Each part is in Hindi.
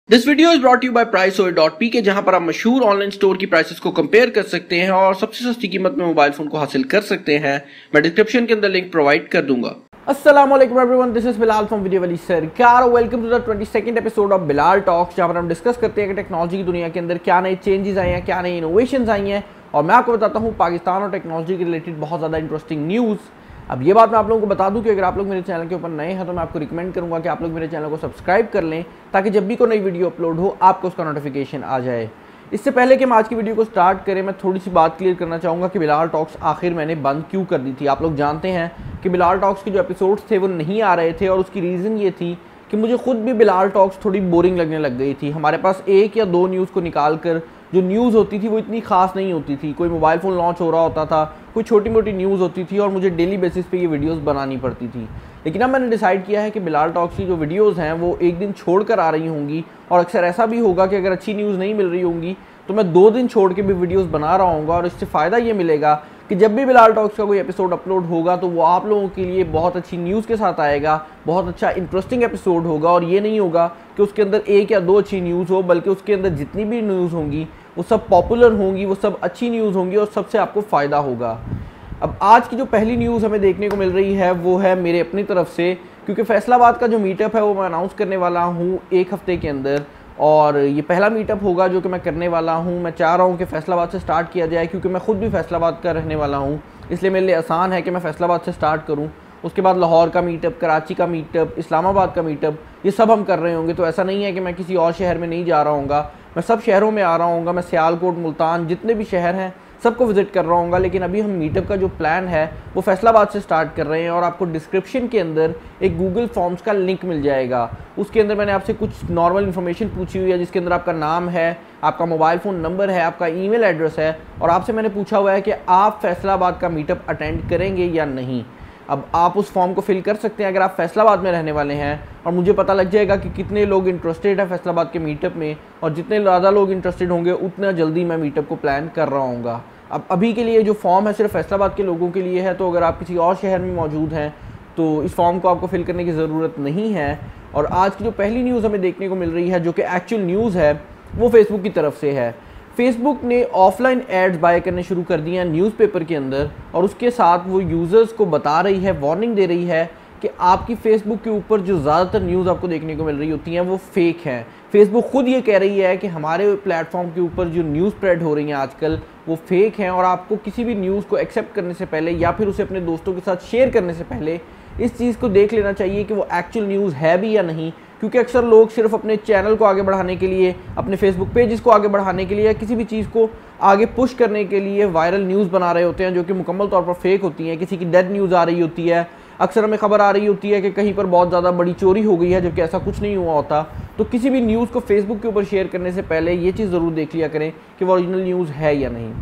This video is brought you by priceoid.pk जहां पर आप मशहूर ऑनलाइन स्टोर की प्राइसेस को कंपेयर कर सकते हैं और सबसे सस्ती कीमत में मोबाइल फोन को हासिल कर सकते हैं। मैं डिस्क्रिप्शन के अंदर लिंक प्रोवाइड कर दूंगा। अस्सलाम वालेकुम everyone, this is Bilal from video Wali Sarkar. Welcome to the 22nd episode of Bilal talks, जहां पर हम डिस्कस करते हैं कि टेक्नोलॉजी की दुनिया के अंदर क्या नए चेंजेस आए हैं, क्या नई इनोवेशंस आई हैं, और मैं आपको बताता हूं पाकिस्तान और टेक्नोलॉजी के रिलेटेड बहुत ज़्यादा इंटरेस्टिंग न्यूज़। अब ये बात मैं आप लोगों को बता दूं कि अगर आप लोग मेरे चैनल के ऊपर नए हैं तो मैं आपको रिकमेंड करूंगा कि आप लोग मेरे चैनल को सब्सक्राइब कर लें ताकि जब भी कोई नई वीडियो अपलोड हो आपको उसका नोटिफिकेशन आ जाए। इससे पहले कि हम आज की वीडियो को स्टार्ट करें, मैं थोड़ी सी बात क्लियर करना चाहूँगा कि बिलाल टॉक्स आखिर मैंने बंद क्यों कर दी थी। आप लोग जानते हैं कि बिलाल टॉक्स के जो एपिसोड्स थे वो नहीं आ रहे थे और उसकी रीज़न ये थी कि मुझे खुद भी बिलाल टॉक्स थोड़ी बोरिंग लगने लग गई थी। हमारे पास एक या दो न्यूज़ को निकाल कर जो न्यूज़ होती थी वो इतनी खास नहीं होती थी। कोई मोबाइल फ़ोन लॉन्च हो रहा होता था, कोई छोटी मोटी न्यूज़ होती थी और मुझे डेली बेसिस पे ये वीडियोस बनानी पड़ती थी। लेकिन अब मैंने डिसाइड किया है कि बिलाल टॉक्स की जो वीडियोस हैं वो एक दिन छोड़ कर आ रही होंगी, और अक्सर ऐसा भी होगा कि अगर अच्छी न्यूज़ नहीं मिल रही होंगी तो मैं 2 दिन छोड़ के भी वीडियोस बना रहा हूँगा। और इससे फ़ायदा ये मिलेगा कि जब भी बिलाल टॉक्स का कोई एपिसोड अपलोड होगा तो वो आप लोगों के लिए बहुत अच्छी न्यूज़ के साथ आएगा, बहुत अच्छा इंटरेस्टिंग एपिसोड होगा। और ये नहीं होगा कि उसके अंदर एक या दो अच्छी न्यूज़ हो, बल्कि उसके अंदर जितनी भी न्यूज़ होंगी वो सब पॉपुलर होंगी, वो सब अच्छी न्यूज़ होंगी और सबसे आपको फ़ायदा होगा। अब आज की जो पहली न्यूज़ हमें देखने को मिल रही है वो है मेरे अपनी तरफ से, क्योंकि फैसलाबाद का जो मीटअप है वो मैं अनाउंस करने वाला हूँ 1 हफ्ते के अंदर, और ये पहला मीटअप होगा जो कि मैं करने वाला हूँ। मैं चाह रहा हूँ कि फैसलाबाद से स्टार्ट किया जाए, क्योंकि मैं खुद भी फैसलाबाद का रहने वाला हूँ, इसलिए मेरे लिए आसान है कि मैं फैसलाबाद से स्टार्ट करूँ। उसके बाद लाहौर का मीटअप, कराची का मीटअप, इस्लामाबाद का मीटअप, ये सब हम कर रहे होंगे। तो ऐसा नहीं है कि मैं किसी और शहर में नहीं जा रहा हूँगा, मैं सब शहरों में आ रहा हूँगा। मैं सियालकोट, मुल्तान, जितने भी शहर हैं सबको विज़िट कर रहा हूँगा। लेकिन अभी हम मीटअप का जो प्लान है वो फैसलाबाद से स्टार्ट कर रहे हैं, और आपको डिस्क्रिप्शन के अंदर एक गूगल फॉर्म्स का लिंक मिल जाएगा। उसके अंदर मैंने आपसे कुछ नॉर्मल इन्फॉर्मेशन पूछी हुई है, जिसके अंदर आपका नाम है, आपका मोबाइल फ़ोन नंबर है, आपका ईमेल एड्रेस है, और आपसे मैंने पूछा हुआ है कि आप फैसलाबाद का मीटअप अटेंड करेंगे या नहीं। अब आप उस फॉर्म को फिल कर सकते हैं अगर आप फैसलाबाद में रहने वाले हैं, और मुझे पता लग जाएगा कि कितने लोग इंटरेस्टेड हैं फैसलाबाद के मीटअप में, और जितने ज़्यादा लोग इंटरेस्टेड होंगे उतना जल्दी मैं मीटअप को प्लान कर रहा हूँगा। अब अभी के लिए जो फॉर्म है सिर्फ फैसलाबाद के लोगों के लिए है, तो अगर आप किसी और शहर में मौजूद हैं तो इस फॉर्म को आपको फिल करने की ज़रूरत नहीं है। और आज की जो पहली न्यूज़ हमें देखने को मिल रही है जो कि एक्चुअल न्यूज़ है वो फेसबुक की तरफ से है। फेसबुक ने ऑफलाइन एड्स बाय करने शुरू कर दिए हैं न्यूज़पेपर के अंदर, और उसके साथ वो यूज़र्स को बता रही है, वार्निंग दे रही है कि आपकी फेसबुक के ऊपर जो ज़्यादातर न्यूज़ आपको देखने को मिल रही होती हैं वो फेक हैं। फेसबुक खुद ये कह रही है कि हमारे प्लेटफॉर्म के ऊपर जो न्यूज़ स्प्रेड हो रही हैं आजकल वो फेक हैं, और आपको किसी भी न्यूज़ को एक्सेप्ट करने से पहले या फिर उसे अपने दोस्तों के साथ शेयर करने से पहले इस चीज़ को देख लेना चाहिए कि वो एक्चुअल न्यूज़ है भी या नहीं। क्योंकि अक्सर लोग सिर्फ अपने चैनल को आगे बढ़ाने के लिए, अपने फेसबुक पेजेस को आगे बढ़ाने के लिए, या किसी भी चीज़ को आगे पुश करने के लिए वायरल न्यूज़ बना रहे होते हैं जो कि मुकम्मल तौर पर फेक होती हैं। किसी की डेड न्यूज़ आ रही होती है, अक्सर हमें खबर आ रही होती है कि कहीं पर बहुत ज़्यादा बड़ी चोरी हो गई है, जबकि ऐसा कुछ नहीं हुआ होता। तो किसी भी न्यूज़ को फेसबुक के ऊपर शेयर करने से पहले ये चीज़ ज़रूर देख लिया करें कि वो ओरिजिनल न्यूज़ है या नहीं।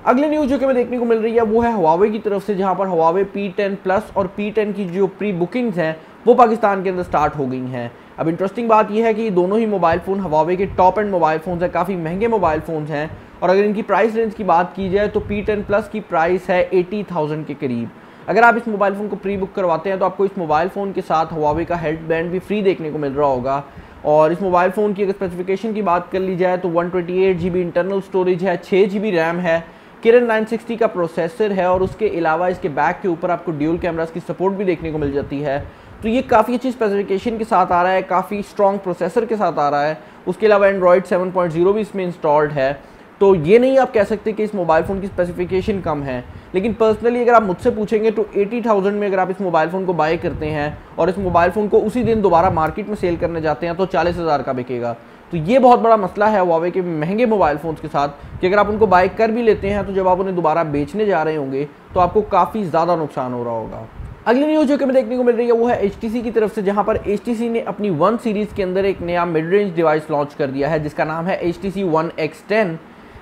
अगली न्यूज़ जो कि हमें देखने को मिल रही है वो है हुआवे की तरफ से, जहां पर हुआवे P10 प्लस और P10 की जो प्री बुकिंग्स हैं वो पाकिस्तान के अंदर स्टार्ट हो गई हैं। अब इंटरेस्टिंग बात यह है कि ये दोनों ही मोबाइल फ़ोन हुआवे के टॉप एंड मोबाइल फ़ोन्स हैं, काफ़ी महंगे मोबाइल फ़ोन्स हैं। और अगर इनकी प्राइस रेंज की बात की जाए तो P10 प्लस की प्राइस है 80,000 के करीब। अगर आप इस मोबाइल फ़ोन को प्री बुक करवाते हैं तो आपको इस मोबाइल फ़ोन के साथ हुआवे का हेड बैंड भी फ्री देखने को मिल रहा होगा। और इस मोबाइल फ़ोन की अगर स्पेसिफिकेशन की बात कर ली जाए तो 128 GB इंटरनल स्टोरेज है, 6 GB रैम है, किरण 960 का प्रोसेसर है, और उसके अलावा इसके बैक के ऊपर आपको ड्यूल कैमरास की सपोर्ट भी देखने को मिल जाती है। तो ये काफ़ी अच्छी स्पेसिफिकेशन के साथ आ रहा है, काफ़ी स्ट्रॉन्ग प्रोसेसर के साथ आ रहा है। उसके अलावा एंड्रॉयड 7.0 भी इसमें इंस्टॉल्ड है। तो ये नहीं आप कह सकते कि इस मोबाइल फ़ोन की स्पेसिफिकेशन कम है। लेकिन पर्सनली अगर आप मुझसे पूछेंगे तो 80,000 में अगर आप इस मोबाइल फ़ोन को बाय करते हैं और इस मोबाइल फ़ोन को उसी दिन दोबारा मार्केट में सेल करने जाते हैं तो 40,000 का बिकेगा। तो ये बहुत बड़ा मसला है हुआवे के महंगे मोबाइल फ़ोन्स के साथ कि अगर आप उनको बाय कर भी लेते हैं तो जब आप उन्हें दोबारा बेचने जा रहे होंगे तो आपको काफ़ी ज़्यादा नुकसान हो रहा होगा। अगली न्यूज़ जो कि हमें देखने को मिल रही है वो है HTC की तरफ से, जहां पर HTC ने अपनी वन सीरीज़ के अंदर एक नया मिड रेंज डिवाइस लॉन्च कर दिया है जिसका नाम है HTC One X10।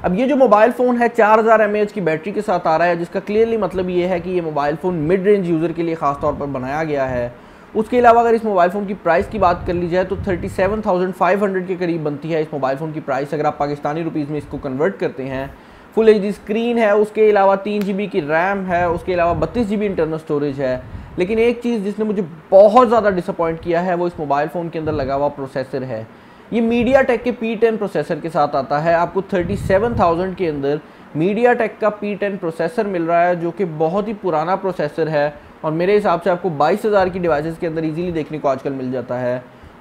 अब ये जो मोबाइल फ़ोन है 4000 mAh की बैटरी के साथ आ रहा है, जिसका क्लियरली मतलब ये है कि ये mobile phone mid range user के लिए ख़ास तौर पर बनाया गया है। उसके अलावा अगर इस मोबाइल फ़ोन की प्राइस की बात कर ली जाए तो 37,500 के करीब बनती है इस मोबाइल फ़ोन की प्राइस, अगर आप पाकिस्तानी रुपीज़ में इसको कन्वर्ट करते हैं। फुल HD स्क्रीन है, उसके अलावा 3 GB की रैम है, उसके अलावा 32 GB इंटरनल स्टोरेज है। लेकिन एक चीज़ जिसने मुझे बहुत ज़्यादा डिसअपॉइंट किया है वो इस मोबाइल फ़ोन के अंदर लगा हुआ प्रोसेसर है। ये मीडियाटेक के P10 प्रोसेसर के साथ आता है। आपको 37,000 के अंदर मीडियाटेक का P10 प्रोसेसर मिल रहा है, जो कि बहुत ही पुराना प्रोसेसर है और मेरे हिसाब से आपको 22,000 की डिवाइसेस के अंदर इजीली देखने को आजकल मिल जाता है।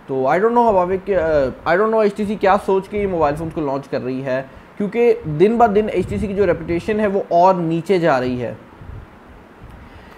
तो आई डोंट नो HTC क्या सोच के ये मोबाइल फ़ोन को लॉन्च कर रही है, क्योंकि दिन ब दिन HTC की जो रेपुटेशन है वो और नीचे जा रही है।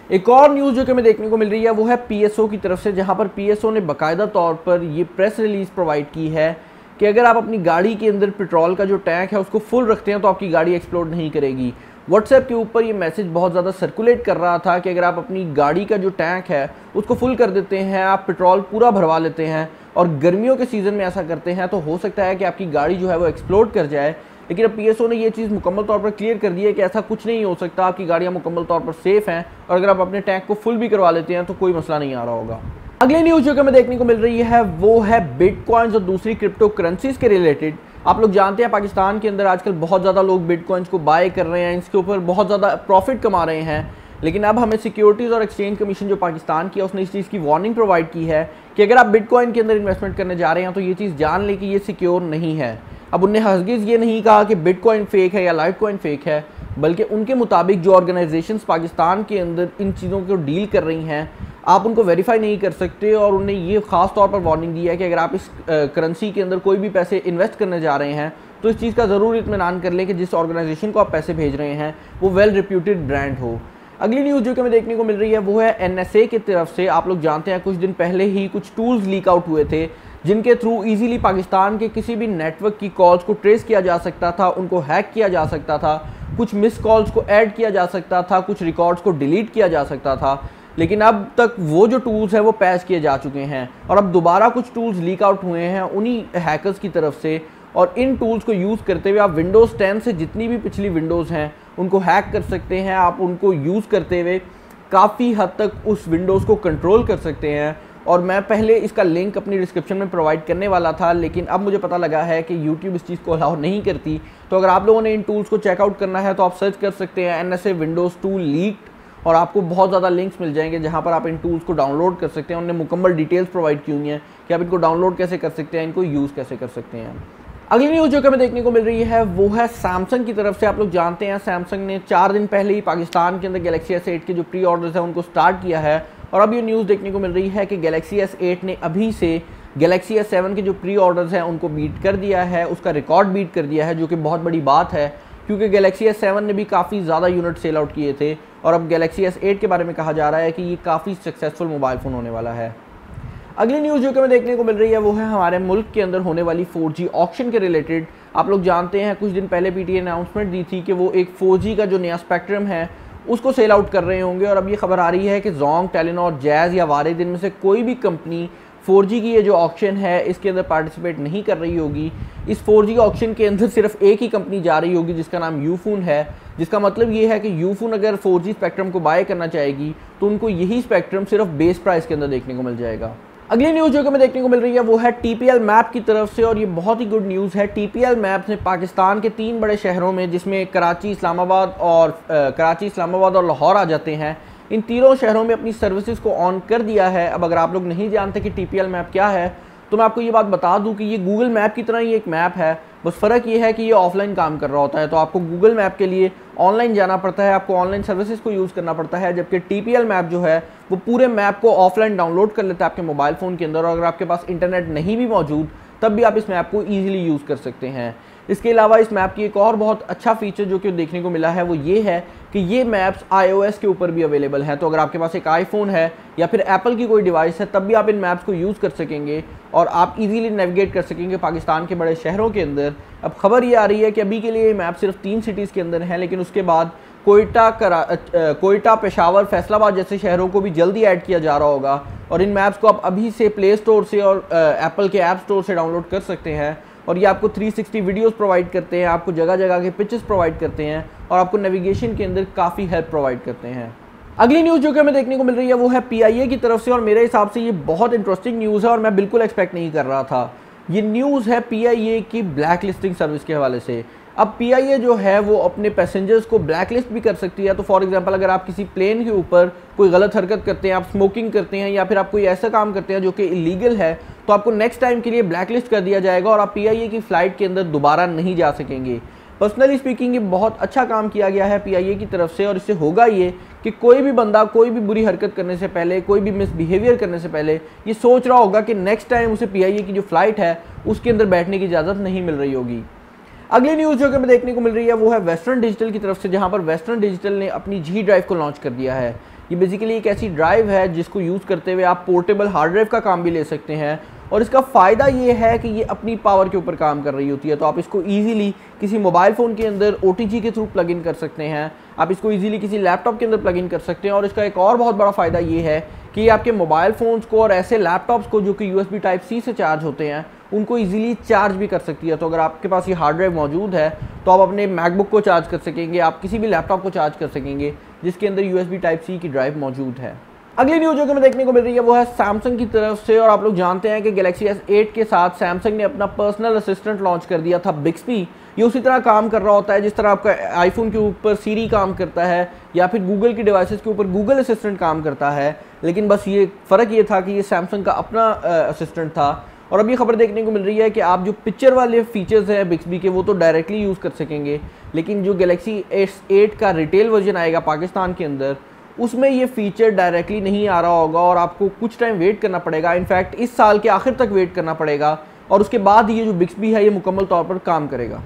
एक और न्यूज़ जो कि हमें देखने को मिल रही है वो है PSO की तरफ से, जहां पर PSO ने बाकायदा तौर पर ये प्रेस रिलीज़ प्रोवाइड की है कि अगर आप अपनी गाड़ी के अंदर पेट्रोल का जो टैंक है उसको फुल रखते हैं तो आपकी गाड़ी एक्सप्लोड नहीं करेगी। व्हाट्सएप के ऊपर ये मैसेज बहुत ज़्यादा सर्कुलेट कर रहा था कि अगर आप अपनी गाड़ी का जो टैंक है उसको फुल कर देते हैं, आप पेट्रोल पूरा भरवा लेते हैं और गर्मियों के सीज़न में ऐसा करते हैं, तो हो सकता है कि आपकी गाड़ी जो है वो एक्सप्लोड कर जाए। लेकिन अब PSO ने ये चीज़ मुकम्मल तौर पर क्लियर कर दी है कि ऐसा कुछ नहीं हो सकता, आपकी गाड़ियाँ मुकम्मल तौर पर सेफ़ हैं और अगर आप अपने टैंक को फुल भी करवा लेते हैं तो कोई मसला नहीं आ रहा होगा। अगली न्यूज़ जो कि हमें देखने को मिल रही है वो है बिटकॉइंस और दूसरी क्रिप्टो करेंसीज के रिलेटेड। आप लोग जानते हैं पाकिस्तान के अंदर आजकल बहुत ज़्यादा लोग बिटकॉइंस को बाय कर रहे हैं, इसके ऊपर बहुत ज़्यादा प्रॉफिट कमा रहे हैं। लेकिन अब हमें सिक्योरिटीज़ और एक्सचेंज कमीशन जो पाकिस्तान की है उसने इस चीज़ की वार्निंग प्रोवाइड की है कि अगर आप बिटकॉइन के अंदर इन्वेस्टमेंट करने जा रहे हैं तो ये चीज़ जान लें कि ये सिक्योर नहीं है। अब उनने हरगिज़ ये नहीं कहा कि बिटकॉइन फेक है या लाइटकॉइन फेक है, बल्कि उनके मुताबिक जो ऑर्गेनाइजेशंस पाकिस्तान के अंदर इन चीज़ों को डील कर रही हैं आप उनको वेरीफाई नहीं कर सकते। और उन्हें ये ख़ास तौर पर वार्निंग दी है कि अगर आप इस करेंसी के अंदर कोई भी पैसे इन्वेस्ट करने जा रहे हैं तो इस चीज़ का ज़रूर इत्मीनान कर लें कि जिस ऑर्गेनाइजेशन को आप पैसे भेज रहे हैं वो वेल रिप्यूटेड ब्रांड हो। अगली न्यूज़ जो कि हमें देखने को मिल रही है वो है NSA की तरफ से। आप लोग जानते हैं कुछ दिन पहले ही कुछ टूल्स लीक आउट हुए थे जिनके थ्रू इजीली पाकिस्तान के किसी भी नेटवर्क की कॉल्स को ट्रेस किया जा सकता था, उनको हैक किया जा सकता था, कुछ मिस कॉल्स को ऐड किया जा सकता था, कुछ रिकॉर्ड्स को डिलीट किया जा सकता था। लेकिन अब तक वो जो टूल्स हैं वो पैच किए जा चुके हैं और अब दोबारा कुछ टूल्स लीक आउट हुए हैं उन्हीं हैकर्स की तरफ से। और इन टूल्स को यूज़ करते हुए आप विंडोज़ 10 से जितनी भी पिछली विंडोज़ हैं उनको हैक कर सकते हैं। आप उनको यूज़ करते हुए काफ़ी हद तक उस विंडोज़ को कंट्रोल कर सकते हैं। और मैं पहले इसका लिंक अपनी डिस्क्रिप्शन में प्रोवाइड करने वाला था, लेकिन अब मुझे पता लगा है कि YouTube इस चीज़ को अलाउ नहीं करती। तो अगर आप लोगों ने इन टूल्स को चेकआउट करना है तो आप सर्च कर सकते हैं NSA विंडोज़ टूल लीक्ड और आपको बहुत ज़्यादा लिंक्स मिल जाएंगे जहाँ पर आप इन टूल्स को डाउनलोड कर सकते हैं। उन्होंने मुकम्मल डिटेल्स प्रोवाइड की हुई हैं कि आप इनको डाउनलोड कैसे कर सकते हैं, इनको यूज़ कैसे कर सकते हैं। अगली न्यूज़ जो कि हमें देखने को मिल रही है वो है सैमसंग की तरफ से। आप लोग जानते हैं सैमसंग ने 4 दिन पहले ही पाकिस्तान के अंदर गैलेक्सी S8 के जो प्री ऑर्डर्स हैं उनको स्टार्ट किया है और अब ये न्यूज़ देखने को मिल रही है कि गैलेक्सी S8 ने अभी से गैलेक्सी S7 के जो प्री ऑर्डर्स हैं उनको बीट कर दिया है, उसका रिकॉर्ड बीट कर दिया है, जो कि बहुत बड़ी बात है क्योंकि गैलेक्सी S7 ने भी काफ़ी ज़्यादा यूनिट सेल आउट किए थे और अब गैलेक्सी S8 के बारे में कहा जा रहा है कि ये काफ़ी सक्सेसफुल मोबाइल फ़ोन होने वाला है। अगली न्यूज़ जो कि हमें देखने को मिल रही है वो है हमारे मुल्क के अंदर होने वाली 4G ऑक्शन के रिलेटेड। आप लोग जानते हैं कुछ दिन पहले PTA अनाउंसमेंट दी थी कि वो एक 4G का जो नया स्पेक्ट्रम है उसको सेल आउट कर रहे होंगे और अब ये खबर आ रही है कि जोंग, टेलीनॉर, जैज़ या वारिद इनमें से कोई भी कंपनी 4G की ये जो ऑक्शन है इसके अंदर पार्टिसिपेट नहीं कर रही होगी। इस 4G ऑक्शन के अंदर सिर्फ एक ही कंपनी जा रही होगी जिसका नाम यूफोन है, जिसका मतलब ये है कि यूफोन अगर 4G स्पेक्ट्रम को बाय करना चाहेगी तो उनको यही स्पेक्ट्रम सिर्फ बेस प्राइस के अंदर देखने को मिल जाएगा। अगली न्यूज़ जो कि हमें देखने को मिल रही है वो है TPL मैप की तरफ से और ये बहुत ही गुड न्यूज़ है। TPL मैप ने पाकिस्तान के 3 बड़े शहरों में, जिसमें कराची, इस्लामाबाद और लाहौर आ जाते हैं, इन तीनों शहरों में अपनी सर्विसेज को ऑन कर दिया है। अब अगर आप लोग नहीं जानते कि TPL मैप क्या है तो मैं आपको ये बात बता दूं कि ये गूगल मैप की तरह ही एक मैप है, बस फ़र्क ये है कि ये ऑफलाइन काम कर रहा होता है। तो आपको गूगल मैप के लिए ऑनलाइन जाना पड़ता है, आपको ऑनलाइन सर्विसेज को यूज़ करना पड़ता है, जबकि TPL मैप जो है वो पूरे मैप को ऑफलाइन डाउनलोड कर लेता है आपके मोबाइल फ़ोन के अंदर और अगर आपके पास इंटरनेट नहीं भी मौजूद तब भी आप इस मैप को ईजिली यूज़ कर सकते हैं। इसके अलावा इस मैप की एक और बहुत अच्छा फीचर जो कि देखने को मिला है वो ये है कि ये मैप्स iOS के ऊपर भी अवेलेबल हैं। तो अगर आपके पास एक आईफोन है या फिर एप्पल की कोई डिवाइस है तब भी आप इन मैप्स को यूज़ कर सकेंगे और आप इजीली नेविगेट कर सकेंगे पाकिस्तान के बड़े शहरों के अंदर। अब खबर ये आ रही है कि अभी के लिए ये मैप सिर्फ 3 सिटीज़ के अंदर हैं, लेकिन उसके बाद कोयटा, पेशावर, फैसलाबाद जैसे शहरों को भी जल्दी ऐड किया जा रहा होगा और इन मैप्स को आप अभी से प्ले स्टोर से और एप्पल के ऐप स्टोर से डाउनलोड कर सकते हैं और ये आपको 360 वीडियोस प्रोवाइड करते हैं, आपको जगह जगह के पिक्चर्स प्रोवाइड करते हैं और आपको नेविगेशन के अंदर काफ़ी हेल्प प्रोवाइड करते हैं। अगली न्यूज़ जो कि हमें देखने को मिल रही है वो है PIA की तरफ से और मेरे हिसाब से ये बहुत इंटरेस्टिंग न्यूज़ है और मैं बिल्कुल एक्सपेक्ट नहीं कर रहा था। ये न्यूज़ है PIA की ब्लैक लिस्टिंग सर्विस के हवाले से। अब PIA जो है वो अपने पैसेंजर्स को ब्लैक लिस्ट भी कर सकती है। तो फॉर एग्जांपल अगर आप किसी प्लेन के ऊपर कोई गलत हरकत करते हैं, आप स्मोकिंग करते हैं या फिर आप कोई ऐसा काम करते हैं जो कि इलीगल है, तो आपको नेक्स्ट टाइम के लिए ब्लैकलिस्ट कर दिया जाएगा और आप पीआईए की फ़्लाइट के अंदर दोबारा नहीं जा सकेंगे। पर्सनली स्पीकिंग ये बहुत अच्छा काम किया गया है पीआईए की तरफ से, और इससे होगा ये कि कोई भी बंदा कोई भी बुरी हरकत करने से पहले, कोई भी मिसबिहेवियर करने से पहले ये सोच रहा होगा कि नेक्स्ट टाइम उसे पीआईए की जो फ़्लाइट है उसके अंदर बैठने की इजाज़त नहीं मिल रही होगी। अगली न्यूज़ जो कि हमें देखने को मिल रही है वो है वेस्टर्न डिजिटल की तरफ से, जहां पर वेस्टर्न डिजिटल ने अपनी जी ड्राइव को लॉन्च कर दिया है। ये बेसिकली एक ऐसी ड्राइव है जिसको यूज़ करते हुए आप पोर्टेबल हार्ड ड्राइव का काम भी ले सकते हैं, और इसका फ़ायदा ये है कि ये अपनी पावर के ऊपर काम कर रही होती है। तो आप इसको ईजिली किसी मोबाइल फ़ोन के अंदर ओटीजी के थ्रू प्लग इन कर सकते हैं, आप इसको ईजिली किसी लैपटॉप के अंदर प्लग इन कर सकते हैं। और इसका एक और बहुत बड़ा फ़ायदा ये है कि ये आपके मोबाइल फ़ोन्स को और ऐसे लैपटॉप्स को जो कि USB Type-C से चार्ज होते हैं उनको ईजिली चार्ज भी कर सकती है। तो अगर आपके पास ये हार्ड ड्राइव मौजूद है तो आप अपने मैकबुक को चार्ज कर सकेंगे, आप किसी भी लैपटॉप को चार्ज कर सकेंगे जिसके अंदर USB Type-C की ड्राइव मौजूद है। अगली न्यूज़ जो कि हमें देखने को मिल रही है वो है सैमसंग की तरफ से, और आप लोग जानते हैं कि गैलेक्सी S8 के साथ सैमसंग ने अपना पर्सनल असिस्टेंट लॉन्च कर दिया था बिक्सबी। ये उसी तरह काम कर रहा होता है जिस तरह आपका आईफोन के ऊपर सीरी काम करता है या फिर गूगल की डिवाइसेस के ऊपर गूगल असिस्टेंट काम करता है, लेकिन बस ये फ़र्क ये था कि ये सैमसंग का अपना असिस्टेंट था। और अब ये खबर देखने को मिल रही है कि आप जो पिक्चर वाले फीचर्स हैं बिक्सबी के वो तो डायरेक्टली यूज़ कर सकेंगे, लेकिन जो गैलेक्सी S8 का रिटेल वर्जन आएगा पाकिस्तान के अंदर उसमें ये फीचर डायरेक्टली नहीं आ रहा होगा और आपको कुछ टाइम वेट करना पड़ेगा। इनफैक्ट इस साल के आखिर तक वेट करना पड़ेगा और उसके बाद ये जो बिक्सबी है ये मुकम्मल तौर पर काम करेगा।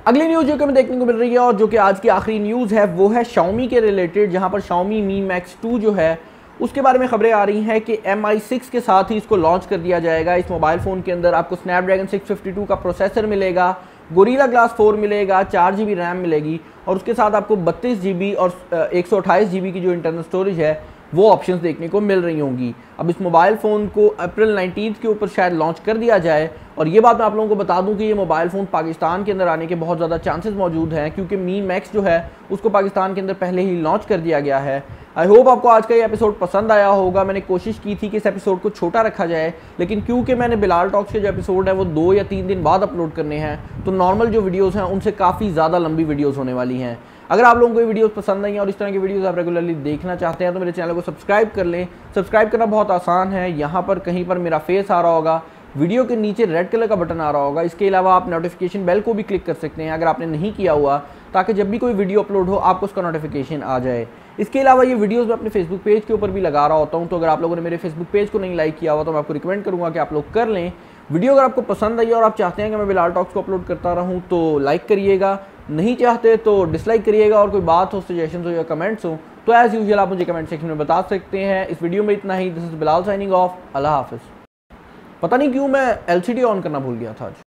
अगली न्यूज़ जो कि हमें देखने को मिल रही है और जो कि आज की आखिरी न्यूज़ है वो है Xiaomi के रिलेटेड, जहां पर Xiaomi Mi Max 2 जो है उसके बारे में खबरें आ रही हैं कि MI6 के साथ ही इसको लॉन्च कर दिया जाएगा। इस मोबाइल फ़ोन के अंदर आपको स्नैपड्रैगन 652 का प्रोसेसर मिलेगा, गोरिल्ला ग्लास 4 मिलेगा, 4 GB रैम मिलेगी और उसके साथ आपको 32 GB और 128 GB की जो इंटरनल स्टोरेज है वो ऑप्शंस देखने को मिल रही होंगी। अब इस मोबाइल फ़ोन को अप्रैल 19 के ऊपर शायद लॉन्च कर दिया जाए, और ये बात मैं आप लोगों को बता दूं कि ये मोबाइल फ़ोन पाकिस्तान के अंदर आने के बहुत ज़्यादा चांसेस मौजूद हैं, क्योंकि मी मैक्स जो है उसको पाकिस्तान के अंदर पहले ही लॉन्च कर दिया गया है। आई होप आपको आज का ये एपिसोड पसंद आया होगा। मैंने कोशिश की थी कि इस एपिसोड को छोटा रखा जाए, लेकिन क्योंकि मैंने बिलाल टॉक्स के जो एपिसोड है वो 2 या 3 दिन बाद अपलोड करने हैं, तो नॉर्मल जो वीडियोज़ हैं उनसे काफ़ी ज़्यादा लंबी वीडियोज़ होने वाली हैं। अगर आप लोगों को ये वीडियोस पसंद आई हैं और इस तरह की वीडियोस आप रेगुलरली देखना चाहते हैं तो मेरे चैनल को सब्सक्राइब कर लें। सब्सक्राइब करना बहुत आसान है, यहाँ पर कहीं पर मेरा फेस आ रहा होगा, वीडियो के नीचे रेड कलर का बटन आ रहा होगा। इसके अलावा आप नोटिफिकेशन बेल को भी क्लिक कर सकते हैं अगर आपने नहीं किया हुआ, ताकि जब भी कोई वीडियो अपलोड हो आपको उसका नोटिफिकेशन आ जाए। इसके अलावा ये वीडियोस मैं अपने फेसबुक पेज के ऊपर भी लगा रहा होता हूँ, तो अगर आप लोगों ने मेरे फेसबुक पेज को नहीं लाइक किया हुआ तो मैं आपको रिकमेंड करूँगा कि आप लोग कर लें। वीडियो अगर आपको पसंद आई और आप चाहते हैं कि मैं बिलाल टॉक्स को अपलोड करता रहूं तो लाइक करिएगा, नहीं चाहते तो डिसलाइक करिएगा। और कोई बात हो, सजेशंस हो या कमेंट्स हो तो एज यूजुअल आप मुझे कमेंट सेक्शन में बता सकते हैं। इस वीडियो में इतना ही। This is Bilal signing off. अल्लाह हाफिज़। पता नहीं क्यों मैं LCD ऑन करना भूल गया था आज।